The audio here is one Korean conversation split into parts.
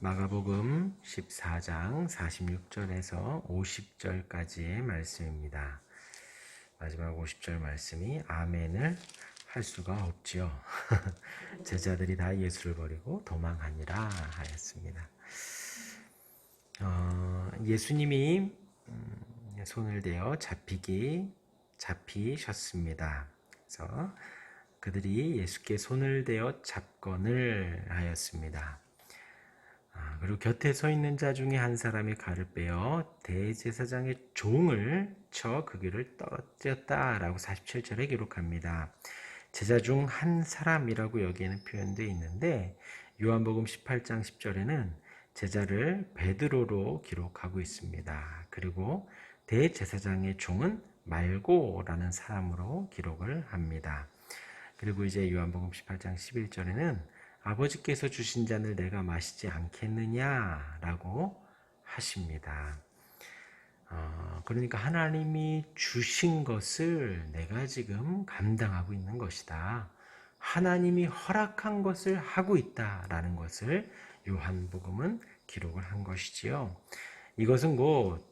마가복음 14장 46절에서 50절까지의 말씀입니다. 마지막 50절 말씀이 아멘을 할 수가 없지요. 제자들이 다 예수를 버리고 도망하니라 하였습니다. 예수님이 손을 대어 잡히셨습니다. 그래서 그들이 예수께 손을 대어 잡건을 하였습니다. 그리고 곁에 서 있는 자 중에 한 사람이 칼을 빼어 대제사장의 종을 쳐 그 귀를 떨어뜨렸다라고 47절에 기록합니다. 제자 중 한 사람이라고 여기에는 표현되어 있는데 요한복음 18장 10절에는 제자를 베드로로 기록하고 있습니다. 그리고 대제사장의 종은 말고라는 사람으로 기록을 합니다. 그리고 이제 요한복음 18장 11절에는 아버지께서 주신 잔을 내가 마시지 않겠느냐라고 하십니다. 그러니까 하나님이 주신 것을 내가 지금 감당하고 있는 것이다. 하나님이 허락한 것을 하고 있다라는 것을 요한복음은 기록을 한 것이지요. 이것은 곧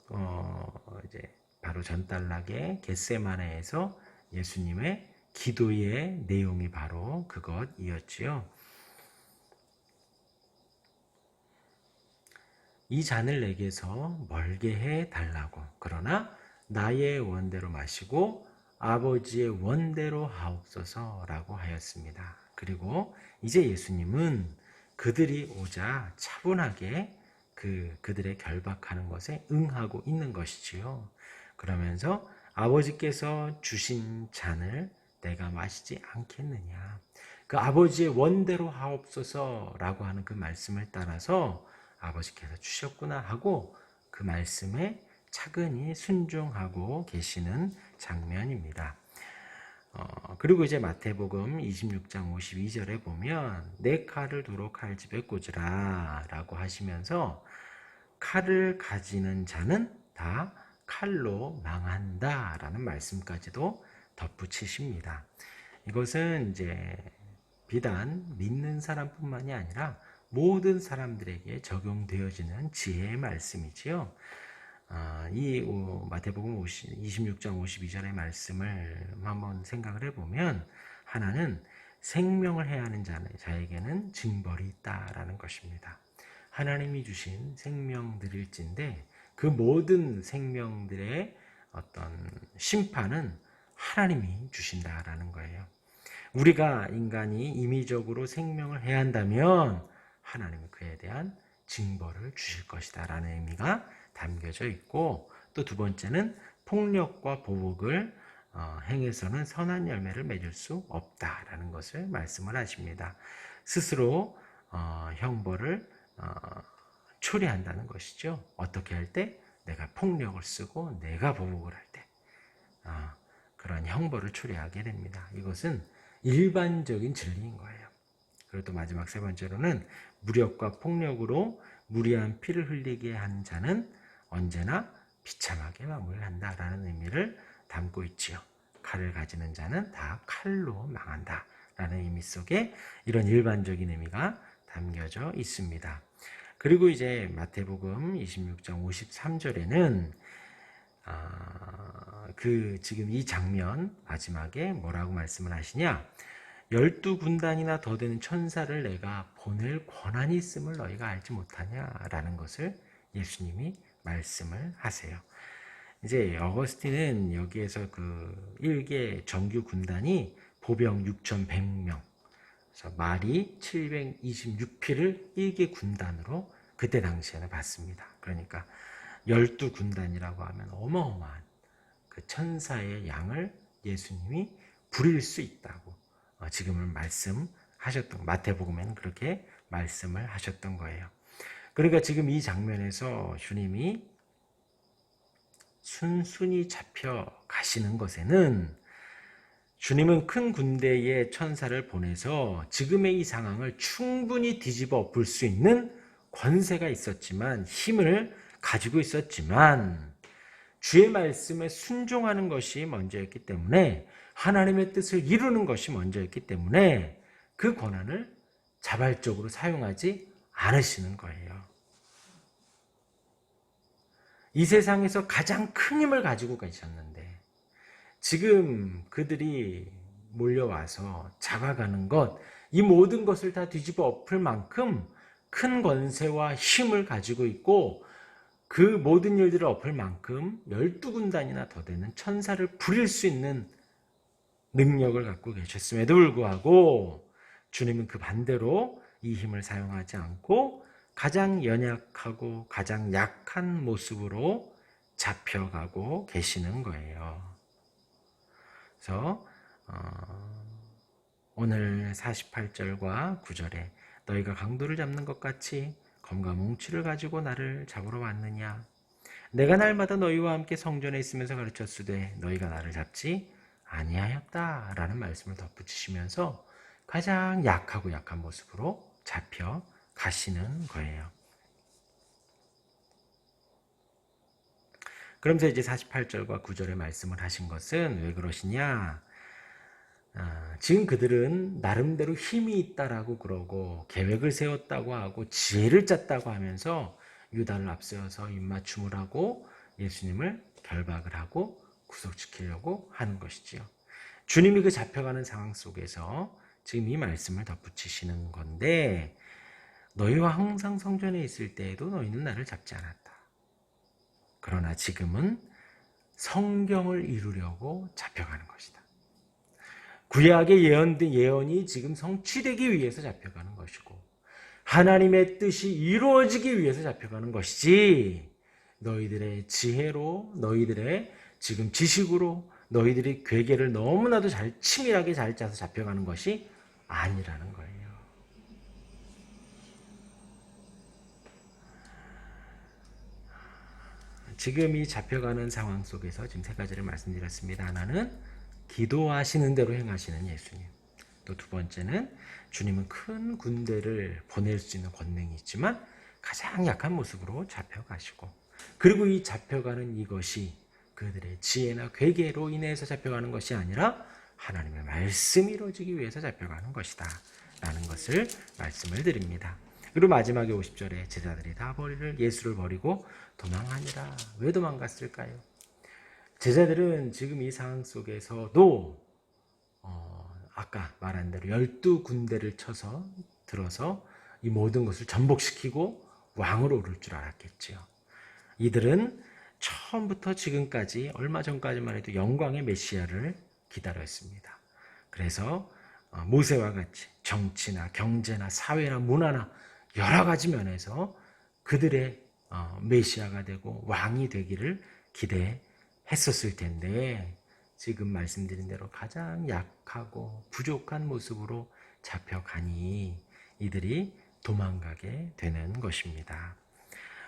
이제 바로 전단락의 겟세마네에서 예수님의 기도의 내용이 바로 그것이었지요. 이 잔을 내게서 멀게 해 달라고. 그러나 나의 원대로 마시고 아버지의 원대로 하옵소서라고 하였습니다. 그리고 이제 예수님은 그들이 오자 차분하게 그들의 결박하는 것에 응하고 있는 것이지요. 그러면서 아버지께서 주신 잔을 내가 마시지 않겠느냐. 그 아버지의 원대로 하옵소서라고 하는 그 말씀을 따라서 아버지께서 주셨구나 하고 그 말씀에 차근히 순종하고 계시는 장면입니다. 그리고 이제 마태복음 26장 52절에 보면 내 칼을 두로 칼집에 꽂으라 라고 하시면서 칼을 가지는 자는 다 칼로 망한다 라는 말씀까지도 덧붙이십니다. 이것은 이제 비단 믿는 사람뿐만이 아니라 모든 사람들에게 적용되어지는 지혜의 말씀이지요. 이 마태복음 26장 52절의 말씀을 한번 생각을 해보면 하나는 생명을 해야 하는 자에게는 징벌이 있다라는 것입니다. 하나님이 주신 생명들일진데 그 모든 생명들의 어떤 심판은 하나님이 주신다라는 거예요. 우리가 인간이 임의적으로 생명을 해야 한다면 하나님은 그에 대한 징벌을 주실 것이다 라는 의미가 담겨져 있고, 또 두 번째는 폭력과 보복을 행해서는 선한 열매를 맺을 수 없다라는 것을 말씀을 하십니다. 스스로 형벌을 초래한다는 것이죠. 어떻게 할 때? 내가 폭력을 쓰고 내가 보복을 할 때 그런 형벌을 초래하게 됩니다. 이것은 일반적인 진리인 거예요. 그리고 또 마지막 세 번째로는 무력과 폭력으로 무리한 피를 흘리게 한 자는 언제나 비참하게 마무리를 한다라는 의미를 담고 있지요. 칼을 가지는 자는 다 칼로 망한다라는 의미 속에 이런 일반적인 의미가 담겨져 있습니다. 그리고 이제 마태복음 26장 53절에는 지금 이 장면 마지막에 뭐라고 말씀을 하시냐? 12군단이나 더 되는 천사를 내가 보낼 권한이 있음을 너희가 알지 못하냐라는 것을 예수님이 말씀을 하세요. 이제 어거스틴은 여기에서 그 1개 정규 군단이 보병 6,100명, 그래서 말이 726피를 1개 군단으로 그때 당시에는 봤습니다. 그러니까 12군단이라고 하면 어마어마한 그 천사의 양을 예수님이 부릴 수 있다고 지금은 말씀하셨던, 마태복음에는 그렇게 말씀을 하셨던 거예요. 그러니까 지금 이 장면에서 주님이 순순히 잡혀 가시는 것에는 주님은 큰 군대의 천사를 보내서 지금의 이 상황을 충분히 뒤집어 엎을 수 있는 권세가 있었지만, 힘을 가지고 있었지만 주의 말씀에 순종하는 것이 먼저였기 때문에, 하나님의 뜻을 이루는 것이 먼저였기 때문에 그 권한을 자발적으로 사용하지 않으시는 거예요. 이 세상에서 가장 큰 힘을 가지고 계셨는데 지금 그들이 몰려와서 잡아가는 것, 이 모든 것을 다 뒤집어 엎을 만큼 큰 권세와 힘을 가지고 있고 그 모든 일들을 엎을 만큼 12군단이나 더 되는 천사를 부릴 수 있는 능력을 갖고 계셨음에도 불구하고 주님은 그 반대로 이 힘을 사용하지 않고 가장 연약하고 가장 약한 모습으로 잡혀가고 계시는 거예요. 그래서 오늘 48절과 9절에 너희가 강도를 잡는 것 같이 검과 뭉치를 가지고 나를 잡으러 왔느냐. 내가 날마다 너희와 함께 성전에 있으면서 가르쳤으되 너희가 나를 잡지 아니하였다 라는 말씀을 덧붙이시면서 가장 약하고 약한 모습으로 잡혀 가시는 거예요. 그러면서 이제 48절과 9절의 말씀을 하신 것은 왜 그러시냐? 지금 그들은 나름대로 힘이 있다라고 그러고 계획을 세웠다고 하고 지혜를 짰다고 하면서 유다를 앞세워서 입맞춤을 하고 예수님을 결박을 하고 구속시키려고 하는 것이지요. 주님이 그 잡혀가는 상황 속에서 지금 이 말씀을 덧붙이시는 건데 너희와 항상 성전에 있을 때에도 너희는 나를 잡지 않았다. 그러나 지금은 성경을 이루려고 잡혀가는 것이다. 구약의 예언이 지금 성취되기 위해서 잡혀가는 것이고 하나님의 뜻이 이루어지기 위해서 잡혀가는 것이지 너희들의 지혜로 너희들의 지금 지식으로 너희들이 괴계를 너무나도 치밀하게 잘 짜서 잡혀가는 것이 아니라는 거예요. 지금 이 잡혀가는 상황 속에서 지금 세 가지를 말씀드렸습니다. 하나는 기도하시는 대로 행하시는 예수님. 또 두 번째는 주님은 큰 군대를 보낼 수 있는 권능이 있지만 가장 약한 모습으로 잡혀가시고 그리고 이 잡혀가는 이것이 그들의 지혜나 괴계로 인해서 잡혀가는 것이 아니라 하나님의 말씀이 이루어지기 위해서 잡혀가는 것이다 라는 것을 말씀을 드립니다. 그리고 마지막에 50절에 제자들이 다 예수를 버리고 도망하니라. 왜 도망갔을까요? 제자들은 지금 이 상황 속에서도 아까 말한 대로 12군대를 쳐서 들어서 이 모든 것을 전복시키고 왕으로 오를 줄 알았겠지요. 이들은 처음부터 지금까지 얼마 전까지만 해도 영광의 메시아를 기다렸습니다. 그래서 모세와 같이 정치나 경제나 사회나 문화나 여러 가지 면에서 그들의 메시아가 되고 왕이 되기를 기대했었을 텐데 지금 말씀드린 대로 가장 약하고 부족한 모습으로 잡혀가니 이들이 도망가게 되는 것입니다.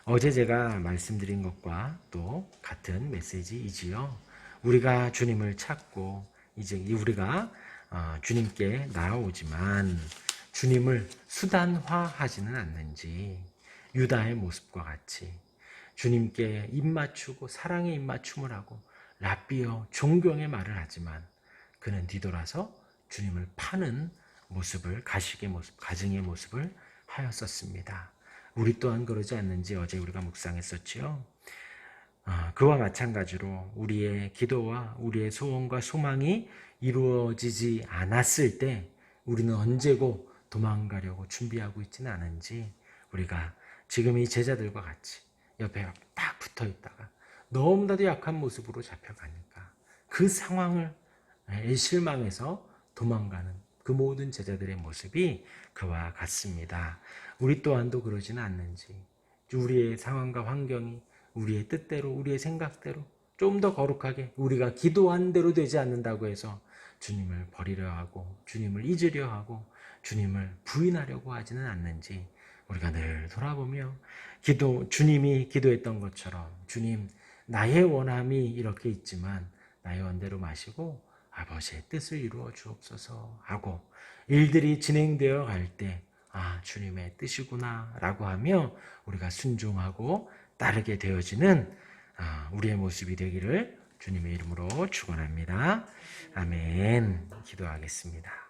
어제 제가 말씀드린 것과 또 같은 메시지이지요. 우리가 주님을 찾고 이제 우리가 주님께 나아오지만 주님을 수단화하지는 않는지 유다의 모습과 같이 주님께 입맞추고 사랑의 입맞춤을 하고 랍비여 존경의 말을 하지만 그는 뒤돌아서 주님을 파는 모습을 가식의 모습, 가증의 모습을 하였었습니다. 우리 또한 그러지 않는지 어제 우리가 묵상했었지요. 그와 마찬가지로 우리의 기도와 우리의 소원과 소망이 이루어지지 않았을 때 우리는 언제고 도망가려고 준비하고 있지는 않은지 우리가 지금 이 제자들과 같이 옆에 딱 붙어 있다가 너무나도 약한 모습으로 잡혀가니까 그 상황을 실망해서 도망가는 그 모든 제자들의 모습이 그와 같습니다. 우리 또한도 그러지는 않는지 우리의 상황과 환경이 우리의 뜻대로 우리의 생각대로 좀 더 거룩하게 우리가 기도한 대로 되지 않는다고 해서 주님을 버리려 하고 주님을 잊으려 하고 주님을 부인하려고 하지는 않는지 우리가 늘 돌아보며 주님이 기도했던 것처럼 주님 나의 원함이 이렇게 있지만 나의 원대로 마시고 아버지의 뜻을 이루어 주옵소서 하고 일들이 진행되어 갈 때 주님의 뜻이구나 라고 하며 우리가 순종하고 따르게 되어지는 우리의 모습이 되기를 주님의 이름으로 축원합니다. 아멘. 기도하겠습니다.